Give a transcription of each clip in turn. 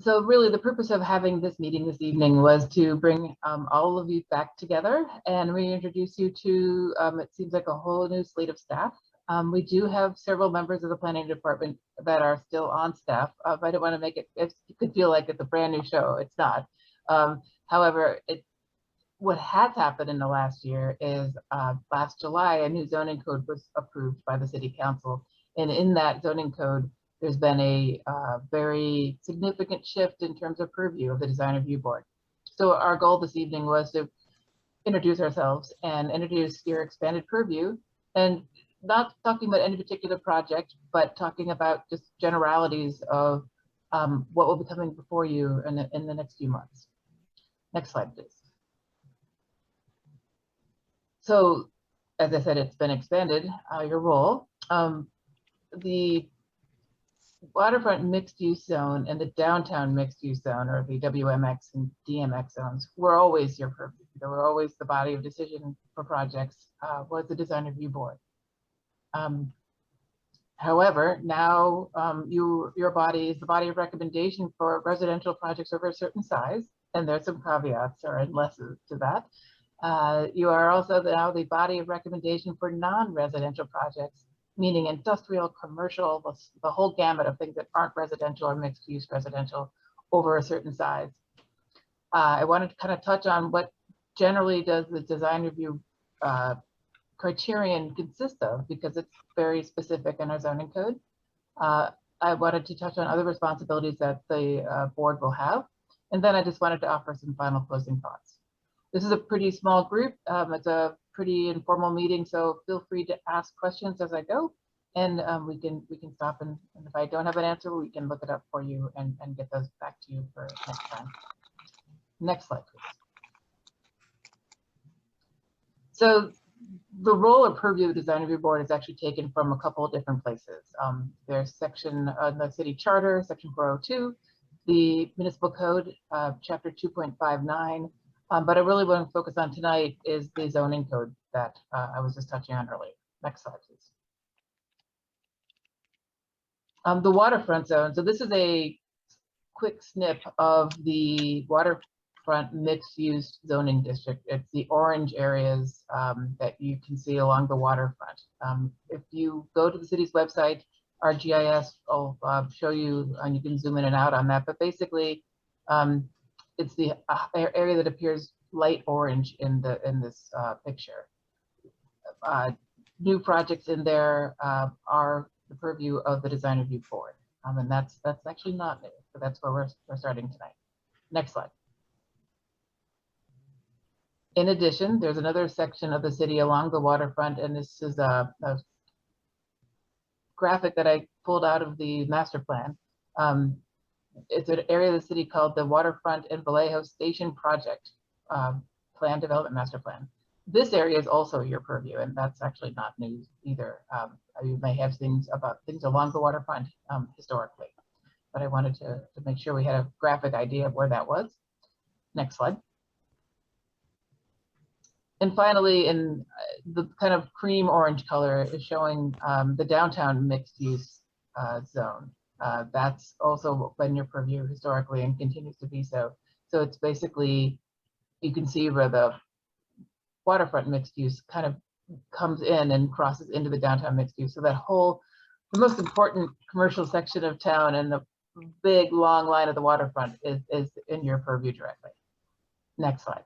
So really the purpose of having this meeting this evening was to bring all of you back together and reintroduce you to, it seems like a whole new slate of staff. We do have several members of the planning department that are still on staff. I don't want to make it, it could feel like it's a brand new show. It's not. However, what has happened in the last year is last July, a new zoning code was approved by the city council. And in that zoning code, there's been a very significant shift in terms of purview of the design review board. So our goal this evening was to introduce ourselves and introduce your expanded purview, and not talking about any particular project, but talking about just generalities of what will be coming before you in the next few months. Next slide, please. So, as I said, it's been expanded, your role. The waterfront mixed use zone and the downtown mixed use zone, or the WMX and DMX zones, were always your purview. They were always the body of decision for projects, was the design review board. However, now your body is the body of recommendation for residential projects over a certain size, and there's some caveats or unlesses to that. You are also now the body of recommendation for non-residential projects, meaning industrial, commercial, the whole gamut of things that aren't residential or mixed use residential over a certain size. I wanted to kind of touch on what generally does the design review criterion consist of, because it's very specific in our zoning code. I wanted to touch on other responsibilities that the board will have. And then I just wanted to offer some final closing thoughts. This is a pretty small group. It's a pretty informal meeting, so feel free to ask questions as I go, and we can stop, and if I don't have an answer, we can look it up for you and get those back to you for next time. Next slide, please. So the role of purview of the design review board is actually taken from a couple of different places. There's section on the city charter, section 402, the municipal code, chapter 2.59. But I really want to focus on tonight is the zoning code that I was just touching on earlier. Next slide, please. The waterfront zone. So this is a quick snip of the waterfront mixed-use zoning district. It's the orange areas that you can see along the waterfront. If you go to the city's website, our GIS will show you, and you can zoom in and out on that. But basically, it's the area that appears light orange in this picture. New projects in there are the purview of the design review board, and that's actually not new, but that's where we're starting tonight. Next slide. In addition, there's another section of the city along the waterfront, and this is a graphic that I pulled out of the master plan. It's an area of the city called the Waterfront and Vallejo Station Project Plan Development Master Plan. This area is also your purview, and that's actually not new either. You may have things about things along the waterfront historically, but I wanted to make sure we had a graphic idea of where that was. Next slide. And finally, in the kind of cream orange color is showing the downtown mixed use zone. That's also been your purview historically and continues to be so. So it's basically, you can see where the waterfront mixed use kind of comes in and crosses into the downtown mixed use. So that whole, the most important commercial section of town and the big long line of the waterfront is in your purview directly. Next slide.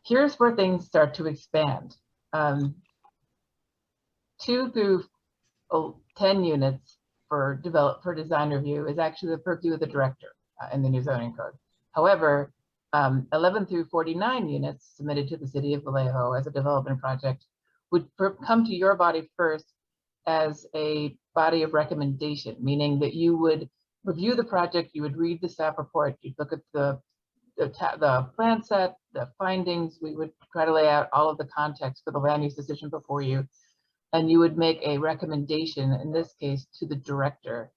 Here's where things start to expand. 2 through 10 units for design review is actually the purview of the director in the new zoning code. However, 11 through 49 units submitted to the city of Vallejo as a development project would come to your body first as a body of recommendation, meaning that you would review the project, you would read the staff report, you'd look at the plan set, the findings, we would try to lay out all of the context for the land use decision before you, and you would make a recommendation, in this case, to the director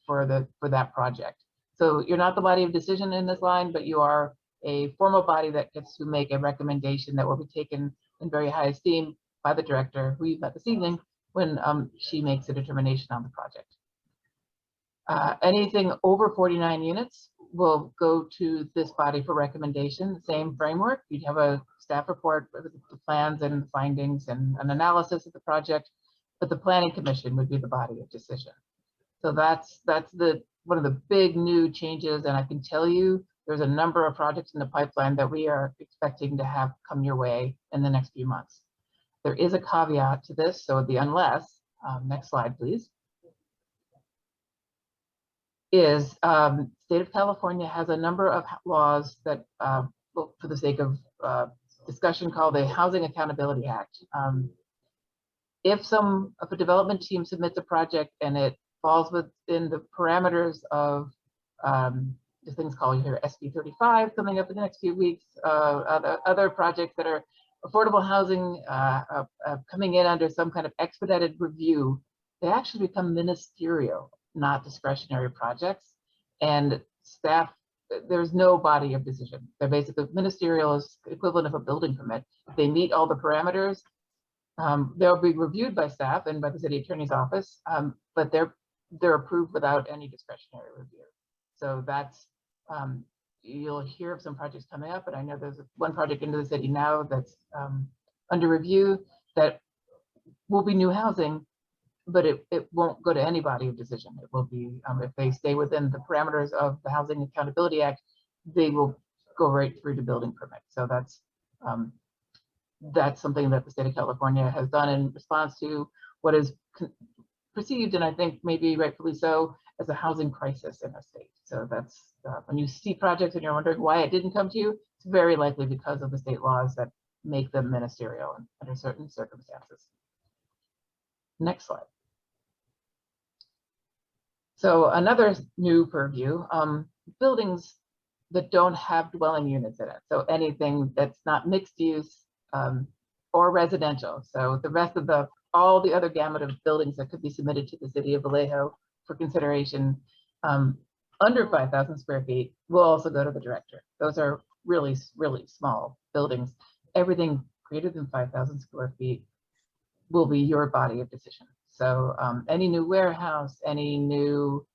for that project. So you're not the body of decision in this line, but you are a formal body that gets to make a recommendation that will be taken in very high esteem by the director, who you've met this evening, when she makes a determination on the project. Anything over 49 units will go to this body for recommendation. Same framework. You'd have a staff report with the plans and the findings and an analysis of the project, but the planning commission would be the body of decision. So that's one of the big new changes, and I can tell you there's a number of projects in the pipeline that we are expecting to have come your way in the next few months. There is a caveat to this, so the unless, next slide, please, is state of California has a number of laws that, well, for the sake of discussion, called the Housing Accountability Act. If a development team submits a project and it falls within the parameters of the things called here SB 35 coming up in the next few weeks, other projects that are affordable housing coming in under some kind of expedited review, they actually become ministerial, not discretionary projects. And staff, there's no body of decision. They're basically ministerial is equivalent of a building permit. If they meet all the parameters, they'll be reviewed by staff and by the city attorney's office, but they're approved without any discretionary review. So that's, you'll hear of some projects coming up, but I know there's one project into the city now that's under review that will be new housing, but it won't go to any body of decision. It will be, if they stay within the parameters of the Housing Accountability Act, they will go right through to building permit. So that's something that the state of California has done in response to what is perceived, and I think maybe rightfully so, as a housing crisis in our state. So that's when you see projects and you're wondering why it didn't come to you, it's very likely because of the state laws that make them ministerial under certain circumstances. Next slide. So another new purview, buildings that don't have dwelling units in it. So anything that's not mixed use or residential. So the rest of all the other gamut of buildings that could be submitted to the city of Vallejo for consideration under 5,000 square feet will also go to the director. Those are really, really small buildings. Everything greater than 5,000 square feet will be your body of decision. So any new warehouse, any new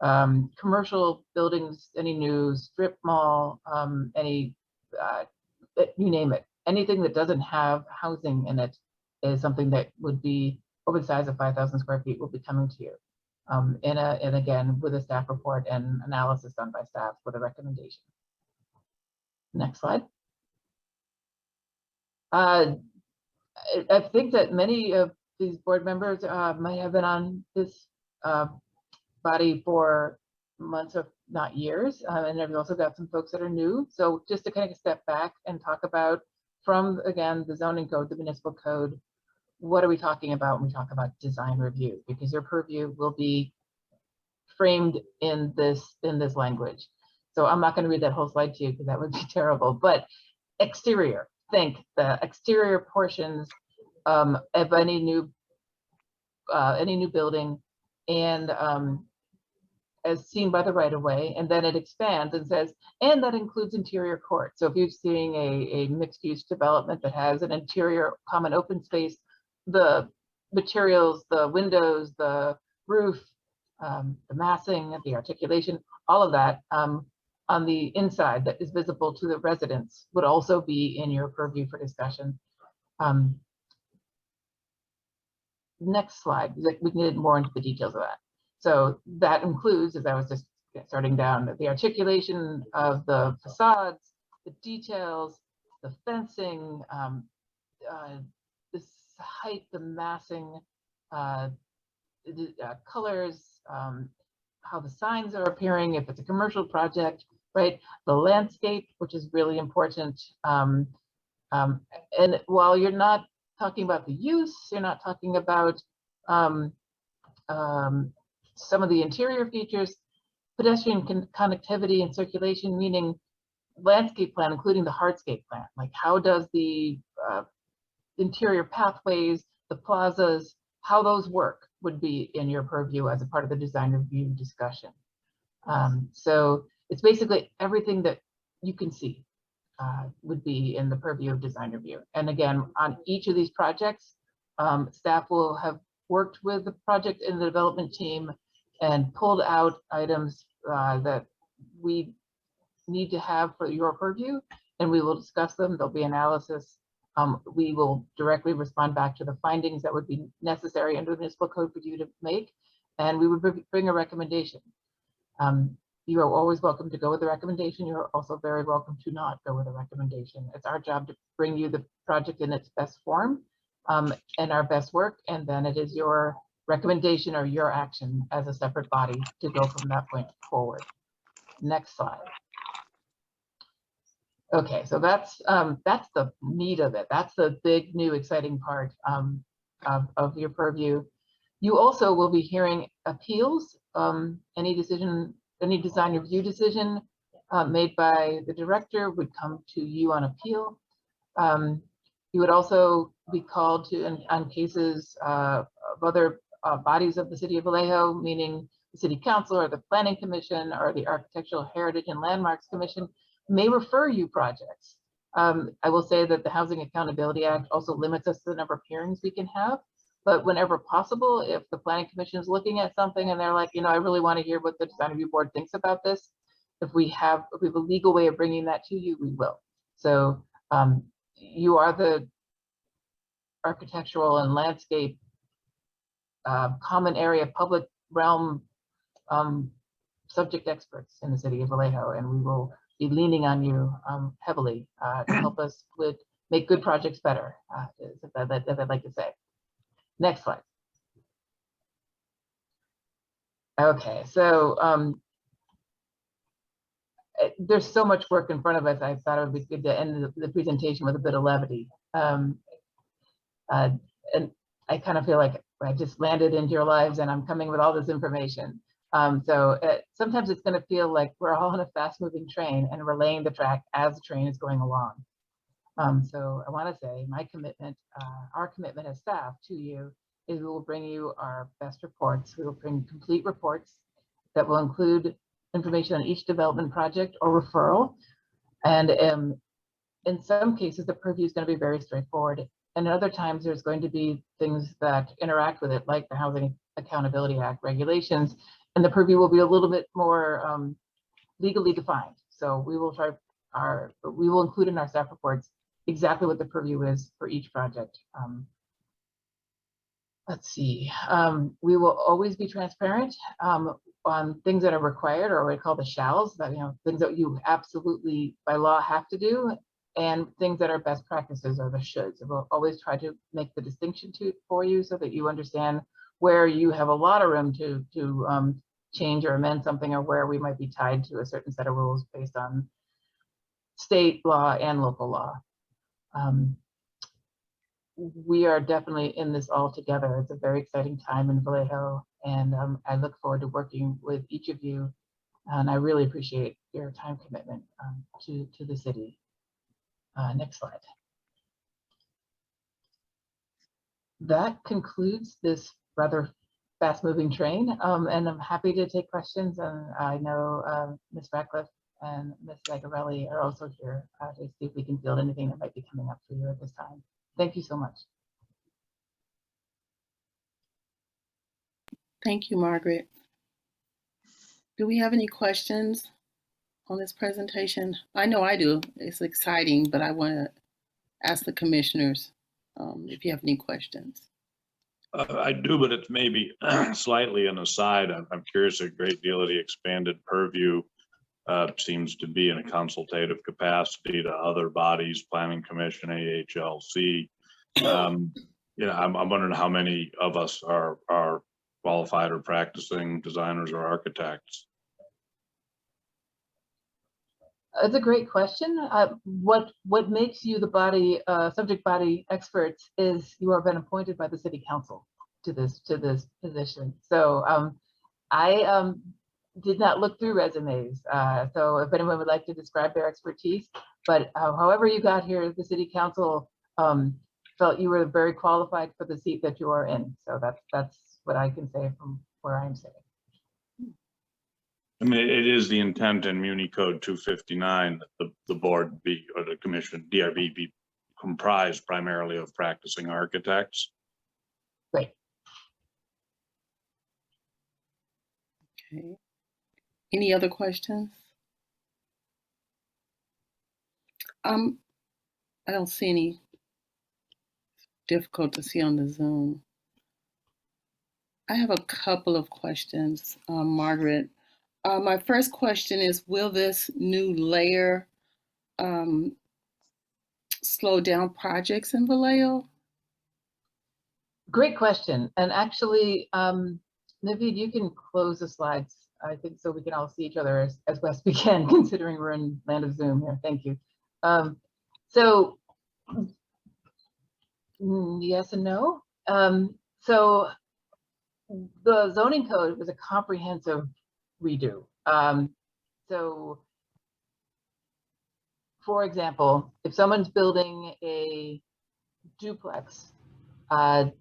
commercial buildings, any new strip mall, any, you name it, anything that doesn't have housing in it is something that would be over the size of 5,000 square feet will be coming to you. And again, with a staff report and analysis done by staff with a recommendation. Next slide. I think that many of these board members might have been on this body for months, if not years, and I've also got some folks that are new. So just to kind of step back and talk about, from again the zoning code, the municipal code, what are we talking about when we talk about design review? Because your purview will be framed in this language. So I'm not going to read that whole slide to you because that would be terrible. But exterior, think the exterior portions of any new building, and as seen by the right of way, and then it expands and says, and that includes interior court. So if you're seeing a mixed use development that has an interior common open space, the materials, the windows, the roof, the massing, the articulation, all of that on the inside that is visible to the residents would also be in your purview for discussion. Next slide, we can get more into the details of that. So that includes, as I was just starting down, the articulation of the facades, the details, the fencing, this height, the massing, the colors, how the signs are appearing, if it's a commercial project, right? The landscape, which is really important. And while you're not talking about the use, you're not talking about some of the interior features, pedestrian connectivity and circulation, meaning landscape plan, including the hardscape plan. Like how does the interior pathways, the plazas, how those work would be in your purview as a part of the design review discussion. So it's basically everything that you can see would be in the purview of design review. And again, on each of these projects, staff will have worked with the project and the development team and pulled out items that we need to have for your purview, and we will discuss them. There'll be analysis. We will directly respond back to the findings that would be necessary under the municipal code for you to make, and we would bring a recommendation. You are always welcome to go with the recommendation. You're also very welcome to not go with a recommendation. It's our job to bring you the project in its best form and our best work, and then it is your recommendation or your action as a separate body to go from that point forward. Next slide. Okay, so that's the meat of it. That's the big, new, exciting part of your purview. You also will be hearing appeals. Any decision, any design review decision made by the director would come to you on appeal. You would also be called to on cases of other bodies of the city of Vallejo, meaning the city council or the planning commission or the Architectural Heritage and Landmarks Commission may refer you projects. I will say that the Housing Accountability Act also limits us to the number of hearings we can have, but whenever possible, if the planning commission is looking at something and they're like, you know, I really want to hear what the design review board thinks about this, if we have a legal way of bringing that to you, we will. So you are the architectural and landscape common area public realm subject experts in the city of Vallejo, and we will be leaning on you heavily to help us with make good projects better, as I'd like to say. Next slide. Okay, so there's so much work in front of us. I thought it would be good to end the presentation with a bit of levity. And I kind of feel like I just landed into your lives and I'm coming with all this information. Sometimes it's going to feel like we're all on a fast-moving train and we're laying the track as the train is going along. So I want to say my commitment, our commitment as staff to you is we will bring you our best reports. We will bring complete reports that will include information on each development project or referral. And in some cases, the purview is going to be very straightforward. And other times there's going to be things that interact with it, like the Housing Accountability Act regulations, and the purview will be a little bit more legally defined. So we will we will include in our staff reports exactly what the purview is for each project. Let's see. We will always be transparent on things that are required, or what we call the shalls, that things that you absolutely by law have to do, and things that are best practices or the shoulds. We'll always try to make the distinction for you so that you understand where you have a lot of room to change or amend something, or where we might be tied to a certain set of rules based on state law and local law. We are definitely in this all together. It's a very exciting time in Vallejo, and I look forward to working with each of you, and I really appreciate your time commitment to the city. Next slide. That concludes this rather fast-moving train, and I'm happy to take questions. And I know Ms. Ratcliffe and Ms. Zagarelli are also here to see if we can field anything that might be coming up for you at this time. Thank you so much. Thank you, Margaret. Do we have any questions on this presentation? I know I do. It's exciting, but I want to ask the commissioners if you have any questions. I do, but it's maybe slightly an aside. I'm curious, a great deal of the expanded purview seems to be in a consultative capacity to other bodies, Planning Commission, AHLC. I'm wondering how many of us are qualified or practicing designers or architects. It's a great question. What makes you the body subject body experts is you have been appointed by the city council to this position. So I did not look through resumes. So if anyone would like to describe their expertise, but however you got here, the city council felt you were very qualified for the seat that you are in. So that's what I can say from where I'm sitting. I mean, it is the intent in Muni Code 259 that the board be, or the commission, DRB, be comprised primarily of practicing architects. Right. Okay. Any other questions? I don't see any. Difficult to see on the Zoom. I have a couple of questions, Margaret. My first question is, will this new layer slow down projects in Vallejo? Great question. And actually, Naveed, you can close the slides, I think, so we can all see each other as best we can, considering we're in land of Zoom here. Thank you. So yes and no. So the zoning code was a comprehensive redo. So for example, if someone's building a duplex, that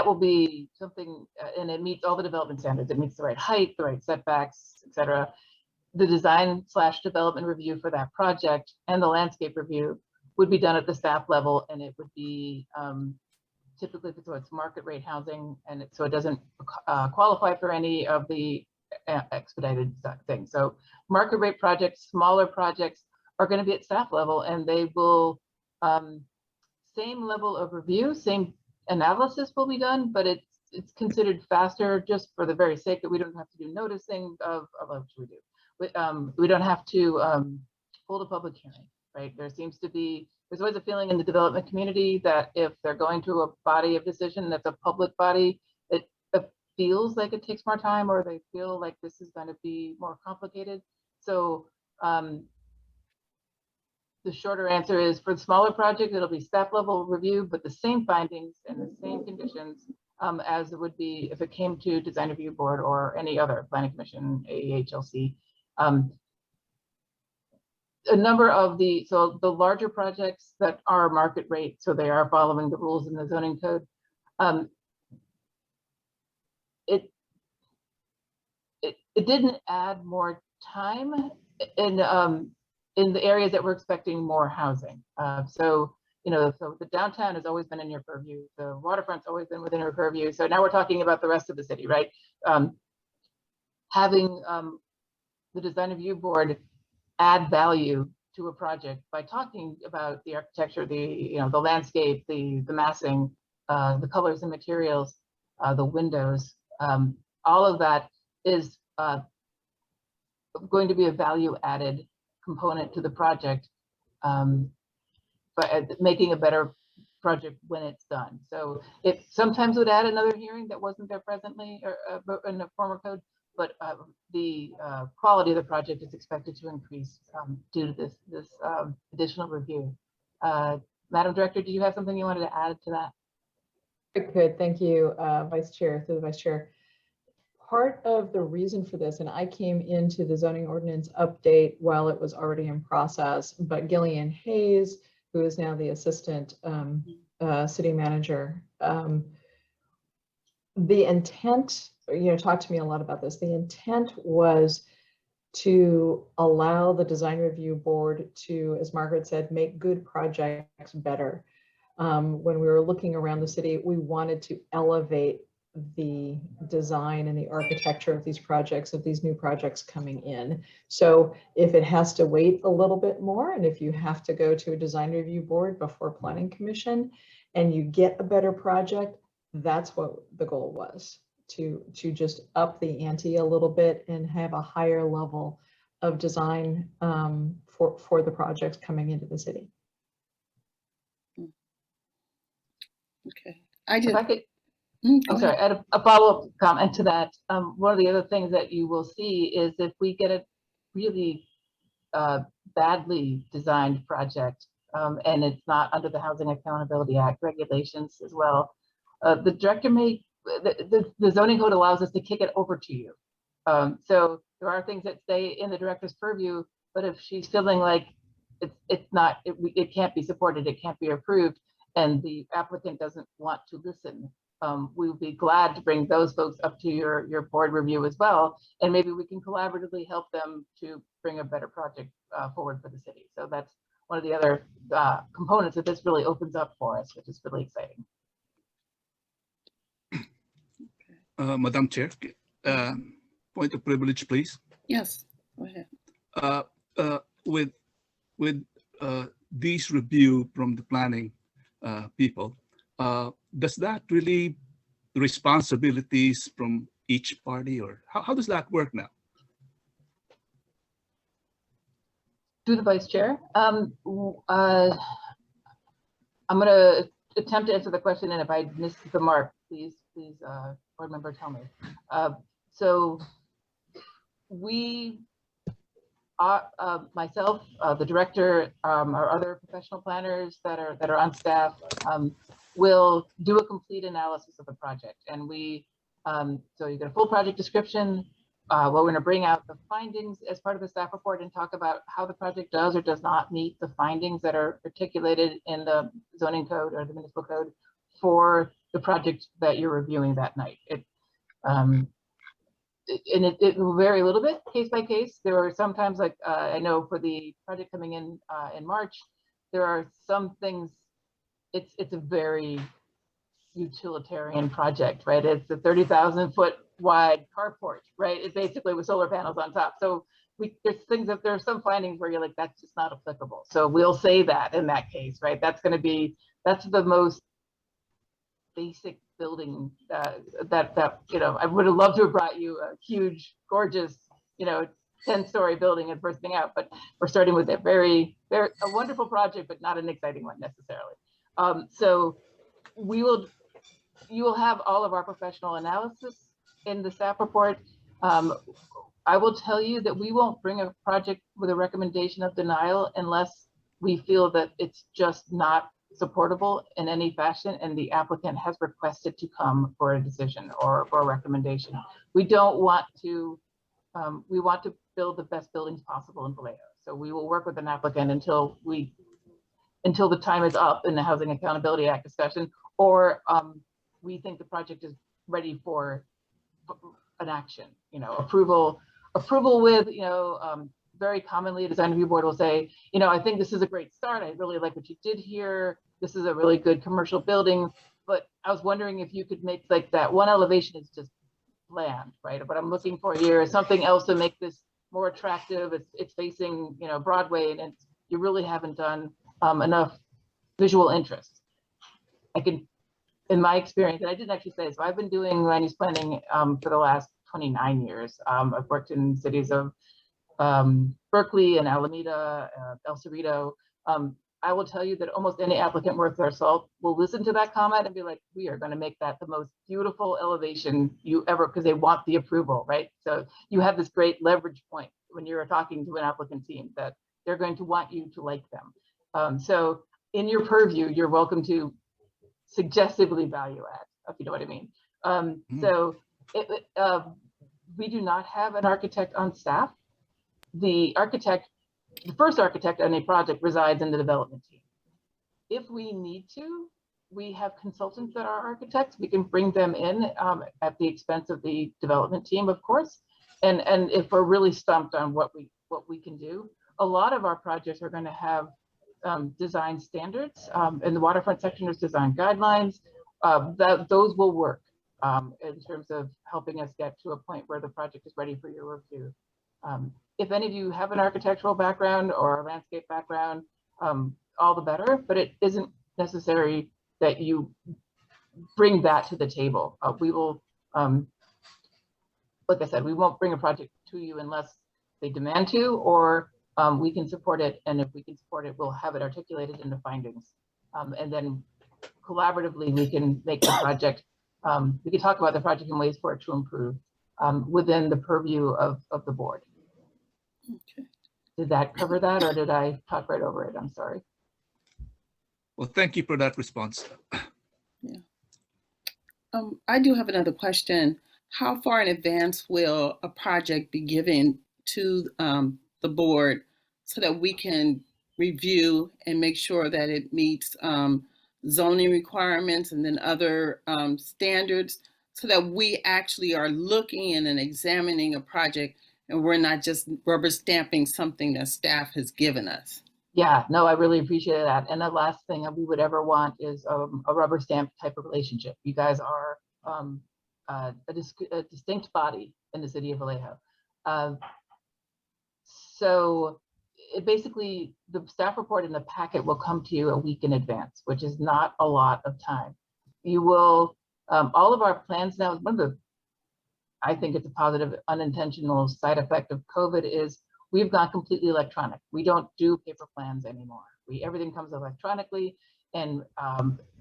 will be something, and it meets all the development standards. It meets the right height, the right setbacks, etc. The design/development review for that project and the landscape review would be done at the staff level, and it would be typically, so it's market rate housing, and so it doesn't qualify for any of the expedited things. So market rate projects, smaller projects are going to be at staff level, and they will same level of review, same analysis will be done, but it's considered faster just for the very sake that we don't have to do noticing of what should we do. We don't have to hold a public hearing, right? There's always a feeling in the development community that if they're going to a body of decision that's a public body, it feels like it takes more time, or they feel like this is going to be more complicated. So the shorter answer is, for the smaller project, it'll be staff level review, but the same findings and the same conditions as it would be if it came to design review board or any other planning commission, AHLC. A number of the larger projects that are market rate, so they are following the rules in the zoning code. It didn't add more time in the areas that we're expecting more housing. So the downtown has always been in your purview. The waterfront's always been within your purview. So now we're talking about the rest of the city, right? Having the design review board add value to a project by talking about the architecture, the landscape, the massing, the colors and materials, the windows, all of that is going to be a value added component to the project, but making a better project when it's done. So it sometimes would add another hearing that wasn't there presently or in the former code, but the quality of the project is expected to increase due to this additional review. Madam Director, do you have something you wanted to add to that? I could, thank you, Vice Chair, through the Vice Chair. Part of the reason for this, and I came into the zoning ordinance update while it was already in process, but Gillian Hayes, who is now the assistant city manager, the intent, talked to me a lot about this. The intent was to allow the design review board to, as Margaret said, make good projects better. When we were looking around the city, we wanted to elevate the design and the architecture of these projects, of these new projects coming in. So if it has to wait a little bit more, and if you have to go to a design review board before planning commission and you get a better project, that's what the goal was, to just up the ante a little bit and have a higher level of design for the projects coming into the city. Okay. If I could, I'm sorry, add a follow-up comment to that. One of the other things that you will see is if we get a really badly designed project and it's not under the Housing Accountability Act regulations as well, the director may, the zoning code allows us to kick it over to you. So there are things that stay in the director's purview, but if she's feeling like it can't be supported, it can't be approved, and the applicant doesn't want to listen, we would be glad to bring those folks up to your board review as well, and maybe we can collaboratively help them to bring a better project forward for the city. So that's one of the other components that this really opens up for us, which is really exciting. Madam Chair, point of privilege, please. Yes, go ahead. With these review from the planning people, does that really responsibilities from each party, or how does that work now? To the vice chair. I'm going to attempt to answer the question, and if I miss the mark, please, board member, tell me. So we, myself, the director, our other professional planners that are on staff, will do a complete analysis of the project, and we, so you get a full project description. We're going to bring out the findings as part of the staff report and talk about how the project does or does not meet the findings that are articulated in the zoning code or the municipal code for the project that you're reviewing that night. It will vary a little bit case by case. There are sometimes, like I know for the project coming in March, there are some things. It's a very utilitarian project, right? It's a 30,000 foot wide carport, right? It basically with solar panels on top. So there's things that there are some findings where you're like, that's just not applicable. So we'll say that in that case, right? That's the most basic building that you know, I would have loved to have brought you a huge, gorgeous, you know, 10-story building and first thing out, but we're starting with a very a wonderful project, but not an exciting one necessarily. So you will have all of our professional analysis in the staff report. I will tell you that we won't bring a project with a recommendation of denial unless we feel that it's just not supportable in any fashion and the applicant has requested to come for a decision or for a recommendation. We don't want to, we want to build the best buildings possible in Vallejo. So we will work with an applicant until the time is up in the Housing Accountability Act discussion, or we think the project is ready for an action, you know, approval with, you know, very commonly a design review board will say, you know, I think this is a great start. I really like what you did here. This is a really good commercial building, but I was wondering if you could make, like, that one elevation is just bland, right? What I'm looking for here is something else to make this more attractive. It's facing, you know, Broadway, and you really haven't done enough visual interest. I can, in my experience, and I didn't actually say, so I've been doing land use planning for the last 29 years. I've worked in cities of Berkeley and Alameda, El Cerrito. I will tell you that almost any applicant worth their salt will listen to that comment and be like, we are going to make that the most beautiful elevation you ever, because they want the approval, right? So you have this great leverage point when you're talking to an applicant team that they're going to want you to like them. So in your purview, you're welcome to suggestively value add, if you know what I mean. So we do not have an architect on staff. The first architect on a project resides in the development team. If we need to, we have consultants that are architects. We can bring them in at the expense of the development team, of course. And if we're really stumped on what we can do, a lot of our projects are going to have design standards. In the waterfront section, there's design guidelines. Those will work in terms of helping us get to a point where the project is ready for your review. If any of you have an architectural background or a landscape background, all the better, but it isn't necessary that you bring that to the table. We will, like I said, we won't bring a project to you unless they demand to, or we can support it. And if we can support it, we'll have it articulated in the findings. And then collaboratively, we can make the project, we can talk about the project in ways for it to improve within the purview of the board. Okay. Did that cover that, or did I talk right over it? I'm sorry. Well, thank you for that response. Yeah. I do have another question. How far in advance will a project be given to the board so that we can review and make sure that it meets zoning requirements and then other standards, so that we actually are looking in and examining a project and we're not just rubber stamping something that staff has given us? Yeah, no, I really appreciate that. And the last thing we would ever want is a rubber stamp type of relationship. You guys are a distinct body in the city of Vallejo. So it basically, the staff report in the packet will come to you a week in advance, which is not a lot of time. You will, all of our plans now, one of the, I think it's a positive unintentional side effect of COVID is we've gone completely electronic. We don't do paper plans anymore. Everything comes electronically and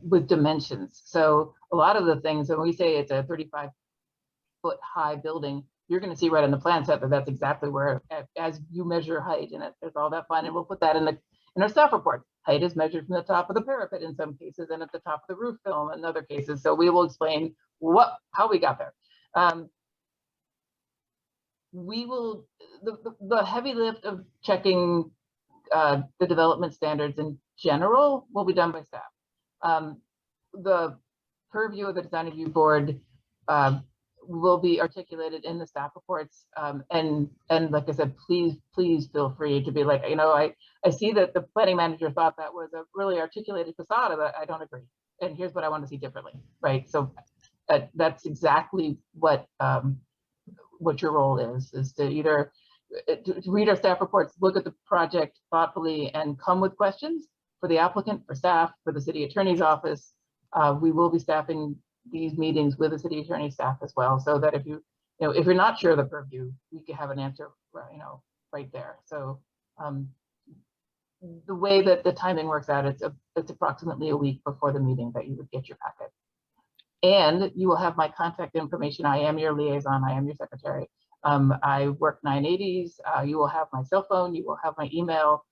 with dimensions. So a lot of the things, when we say it's a 35-foot high building, you're going to see right in the plan set that that's exactly where, as you measure height, and it's all that fun. And we'll put that in our staff report. Height is measured from the top of the parapet in some cases, and at the top of the roof film in other cases. So we will explain how we got there. We will, the heavy lift of checking the development standards in general will be done by staff. The purview of the design review board will be articulated in the staff reports. And like I said, please feel free to be like, I see that the planning manager thought that was a really articulated facade, but I don't agree. And here's what I want to see differently, right? So that's exactly what your role is to either to read our staff reports, look at the project thoughtfully, and come with questions for the applicant, for staff, for the city attorney's office. We will be staffing these meetings with the city attorney staff as well, so that if you're not sure of the purview, we can have an answer, right there. So the way that the timing works out, it's approximately a week before the meeting that you would get your packet. And you will have my contact information. I am your liaison. I am your secretary. I work 980s. You will have my cell phone. You will have my email.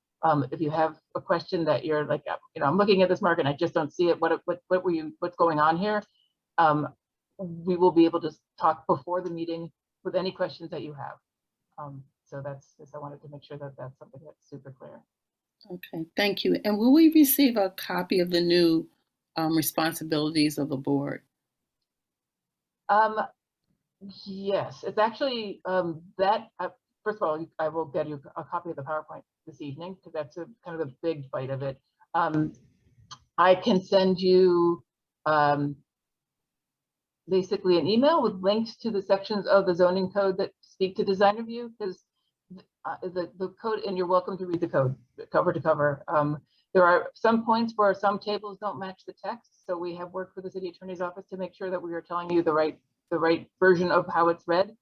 If you have a question that you're like, I'm looking at this market and I just don't see it. What's going on here? We will be able to talk before the meeting with any questions that you have. So I wanted to make sure that that's something that's super clear. Okay, thank you. And will we receive a copy of the new responsibilities of the board? Yes, it's actually first of all, I will get you a copy of the PowerPoint this evening because that's kind of the big bite of it. I can send you basically an email with links to the sections of the zoning code that speak to design review, because the code, and you're welcome to read the code cover to cover. There are some points where some tables don't match the text, so we have worked with the city attorney's office to make sure that we are telling you the right version of how it's read.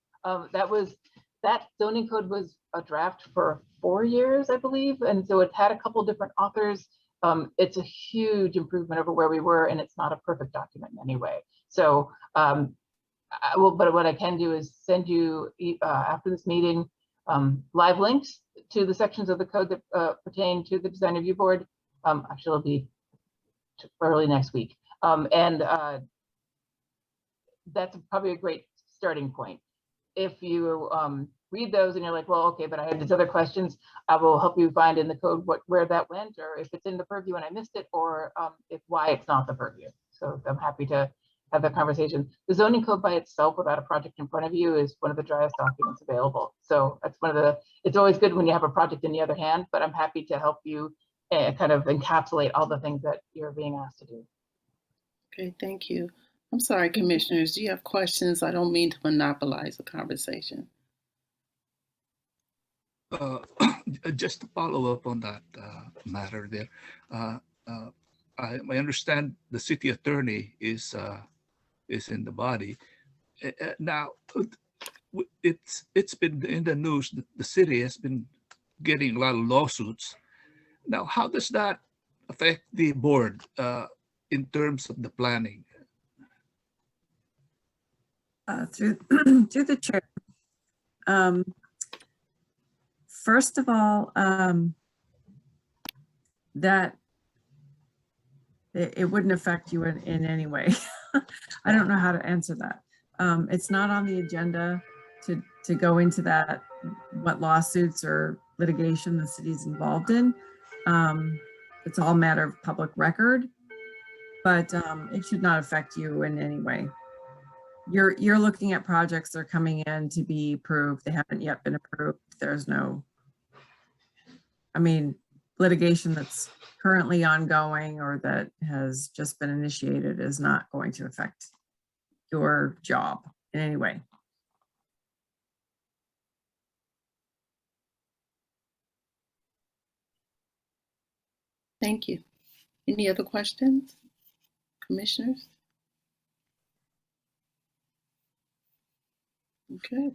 That zoning code was a draft for 4 years, I believe, and so it had a couple different authors. It's a huge improvement over where we were, and it's not a perfect document in any way. So but what I can do is send you after this meeting live links to the sections of the code that pertain to the design review board. Actually, it'll be early next week. That's probably a great starting point. If you read those and you're like, well, okay, but I have these other questions, I will help you find in the code where that went, or if it's in the purview and I missed it, or why it's not the purview. So I'm happy to have that conversation. The zoning code by itself without a project in front of you is one of the driest documents available. So that's it's always good when you have a project in the other hand, but I'm happy to help you kind of encapsulate all the things that you're being asked to do. Okay, thank you. I'm sorry, commissioners, do you have questions? I don't mean to monopolize the conversation. Just to follow up on that matter there, I understand the city attorney is in the body. Now, it's been in the news that the city has been getting a lot of lawsuits. Now, how does that affect the board in terms of the planning? Through the chair. First of all, that it wouldn't affect you in any way. I don't know how to answer that. It's not on the agenda to go into that, what lawsuits or litigation the city's involved in. It's all a matter of public record, but it should not affect you in any way. You're looking at projects that are coming in to be approved. They haven't yet been approved. There's no, litigation that's currently ongoing or that has just been initiated is not going to affect your job in any way. Thank you. Any other questions, commissioners? Okay.